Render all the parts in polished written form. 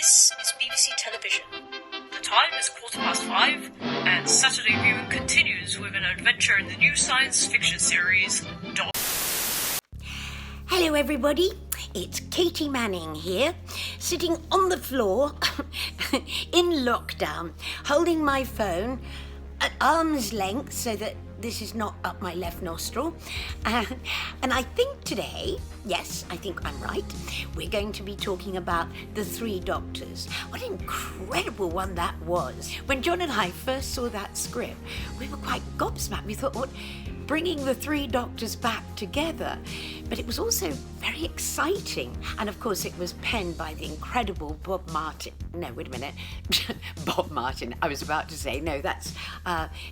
This is BBC Television. The time is 5:15, and Saturday viewing continues with an adventure in the new science fiction series, Hello everybody, it's Katy Manning here, sitting on the floor in lockdown, holding my phone at arm's length so that this is not up my left nostril. And I think today, yes, I think I'm right, we're going to be talking about The Three Doctors. What an incredible one that was. When John and I first saw that script, we were quite gobsmacked. We thought, what? Bringing the Three Doctors back together. But it was also very exciting. And of course, it was penned by the incredible Bob Martin. No, wait a minute. Bob Martin. I was about to say, no, that's,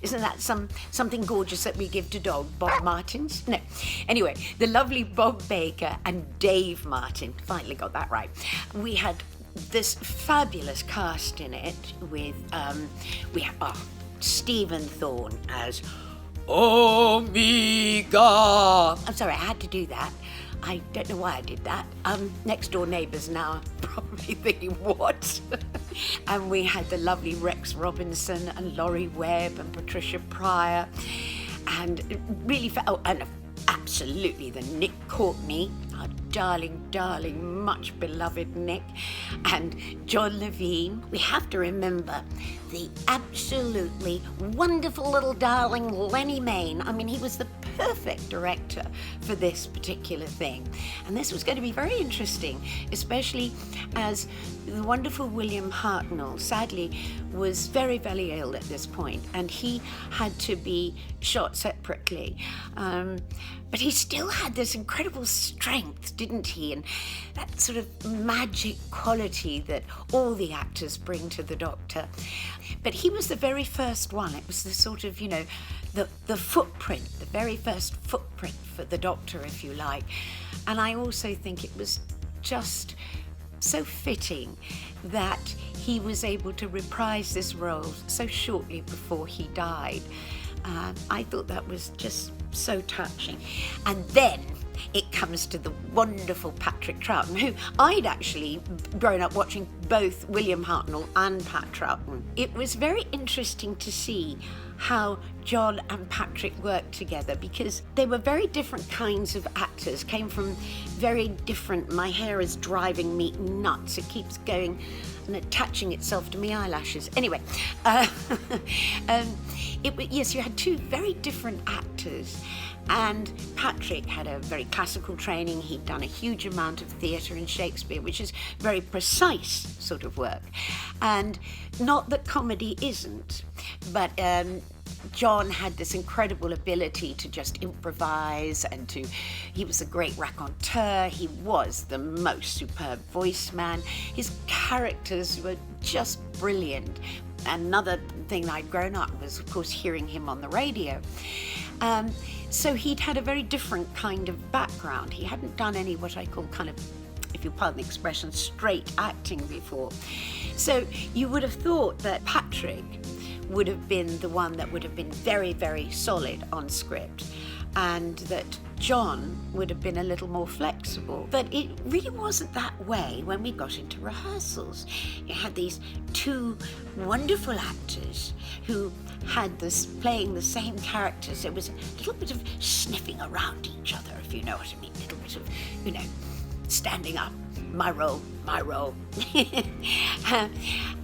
isn't that something gorgeous that we give to dog? Bob Martins? No. Anyway, the lovely Bob Baker and Dave Martin. Finally got that right. We had this fabulous cast in it with, we had Stephen Thorne as Omega. I'm sorry, I had to do that. I don't know why I did that. Next door neighbours now are probably thinking, what? And we had the lovely Rex Robinson and Laurie Webb and Patricia Pryor. And it really felt, and absolutely the Nick Courtney, our darling, much beloved Nick, and John Levine. We have to remember the absolutely wonderful little darling Lenny Mayne. I mean, he was the perfect director for this particular thing. And this was going to be very interesting, especially as the wonderful William Hartnell sadly was very, very ill at this point, and he had to be shot separately. But he still had this incredible strength, didn't he? And that sort of magic quality that all the actors bring to the Doctor. But he was the very first one. It was the sort of, the footprint, the very first footprint for the Doctor, if you like. And I also think it was just so fitting that he was able to reprise this role so shortly before he died. I thought that was just so touching. And then it comes to the wonderful Patrick Troughton, who I'd actually grown up watching both William Hartnell and Pat Troughton. It was very interesting to see how John and Patrick worked together, because they were very different kinds of actors, came from very different, my hair is driving me nuts, it keeps going and attaching itself to my eyelashes. Anyway, yes, you had two very different actors. And Patrick had a very classical training. He'd done a huge amount of theatre and Shakespeare, which is very precise sort of work. And not that comedy isn't, but John had this incredible ability to just improvise and he was a great raconteur. He was the most superb voice man. His characters were just brilliant. Another thing I'd grown up was, of course, hearing him on the radio. So he'd had a very different kind of background. He hadn't done any what I call kind of, if you pardon the expression, straight acting before. So you would have thought that Patrick would have been the one that would have been very, very solid on script, and that John would have been a little more flexible. But it really wasn't that way when we got into rehearsals. You had these two wonderful actors who had this playing the same characters. There was a little bit of sniffing around each other, if you know what I mean, a little bit of, standing up, my role.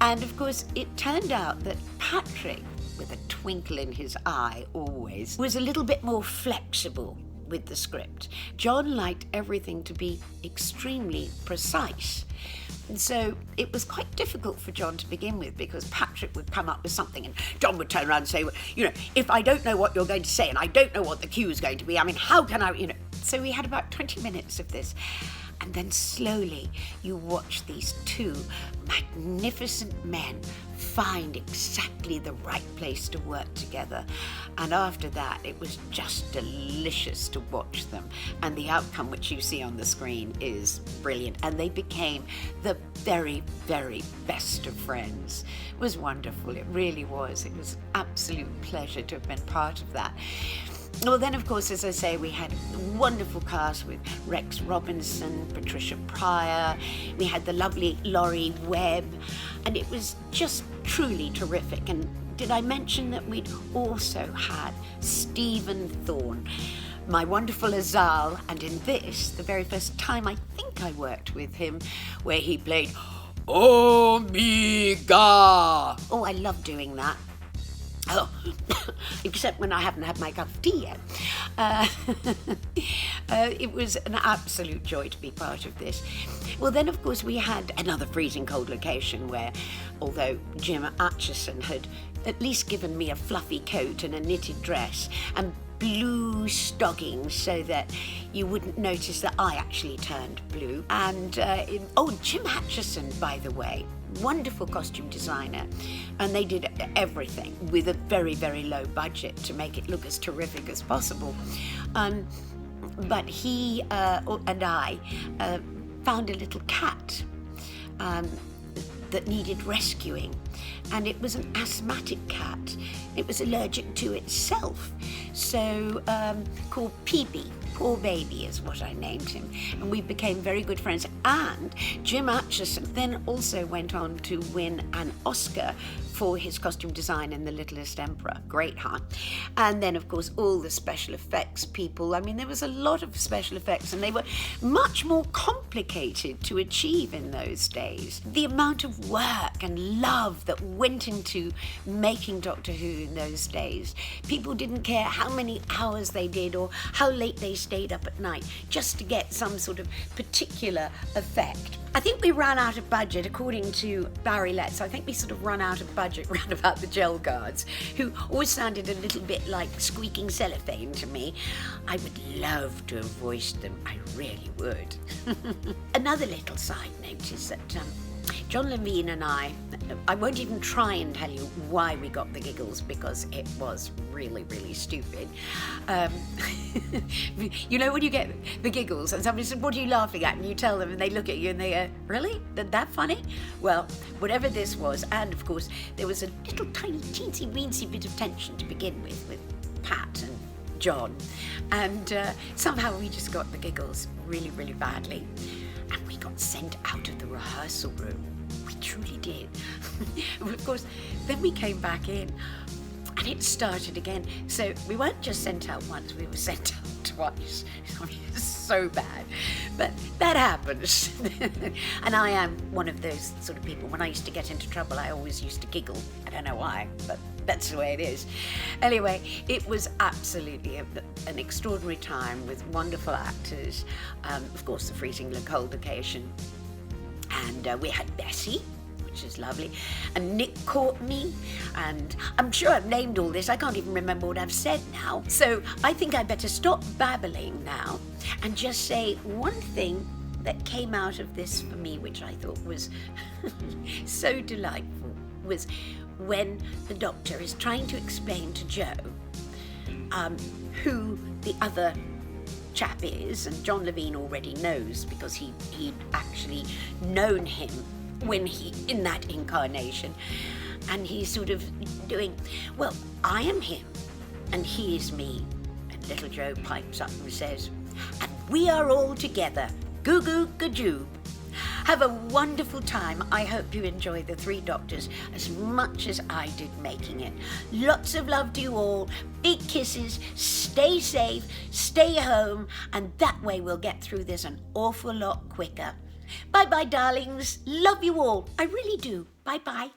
And of course, it turned out that Patrick, with a twinkle in his eye always, was a little bit more flexible with the script. John liked everything to be extremely precise. And so it was quite difficult for John to begin with, because Patrick would come up with something and John would turn around and say, well, if I don't know what you're going to say and I don't know what the cue is going to be, how can I, So we had about 20 minutes of this. And then slowly you watch these two magnificent men find exactly the right place to work together. And after that, it was just delicious to watch them. And the outcome which you see on the screen is brilliant. And they became the very, very best of friends. It was wonderful. It really was. It was an absolute pleasure to have been part of that. Well, then, of course, as I say, we had a wonderful cast with Rex Robinson, Patricia Pryor. We had the lovely Laurie Webb, and it was just truly terrific. And did I mention that we'd also had Stephen Thorne, my wonderful Azal, and in this, the very first time I think I worked with him, where he played Omega. Oh, I love doing that. Oh, except when I haven't had my cup of tea yet. It was an absolute joy to be part of this. Well, then, of course, we had another freezing cold location where, although Jim Atchison had at least given me a fluffy coat and a knitted dress and blue stockings so that you wouldn't notice that I actually turned blue. And, Jim Atchison, by the way, wonderful costume designer, and they did everything with a very, very low budget to make it look as terrific as possible. But he and I found a little cat that needed rescuing, and it was an asthmatic cat. It was allergic to itself, so called PB. Poor Baby is what I named him, and we became very good friends. And Jim Atchison then also went on to win an Oscar for his costume design in The Littlest Emperor. Great, huh? And then, of course, all the special effects people. I mean, there was a lot of special effects, and they were much more complicated to achieve in those days. The amount of work and love that went into making Doctor Who in those days. People didn't care how many hours they did or how late they stayed up at night just to get some sort of particular effect. I think we ran out of budget, according to Barry Letts. I think we sort of run out of budget round about the gel guards, who always sounded a little bit like squeaking cellophane to me. I would love to have voiced them. I really would. Another little side note is that John Levine and I won't even try and tell you why we got the giggles, because it was really, really stupid. You know when you get the giggles and somebody says, "What are you laughing at?" and you tell them and they look at you and they go, "Really? That funny?" Well, whatever this was, and of course there was a little tiny teensy weensy bit of tension to begin with Pat and John, and somehow we just got the giggles really, really badly. And we got sent out of the rehearsal room. We truly did. Of course, then we came back in and it started again. So we weren't just sent out once, we were sent out twice. I mean, it's so bad. But that happens. And I am one of those sort of people. When I used to get into trouble, I always used to giggle. I don't know why, but that's the way it is. Anyway, it was absolutely an extraordinary time with wonderful actors. Of course, the freezing cold location. And we had Bessie, which is lovely, and Nick Courtney, and I'm sure I've named all this. I can't even remember what I've said now. So I think I better stop babbling now and just say one thing that came out of this for me, which I thought was so delightful, was when the Doctor is trying to explain to Joe who the other chap is, and John Levine already knows because he'd actually known him when he in that incarnation, and he's sort of doing, "Well, I am him and he is me," and little Joe pipes up and says, "And we are all together, goo goo gajoo." Have a wonderful time. I hope you enjoy The Three Doctors as much as I did making it. Lots of love to you all. Big kisses. Stay safe. Stay home. And that way we'll get through this an awful lot quicker. Bye-bye, darlings. Love you all. I really do. Bye-bye.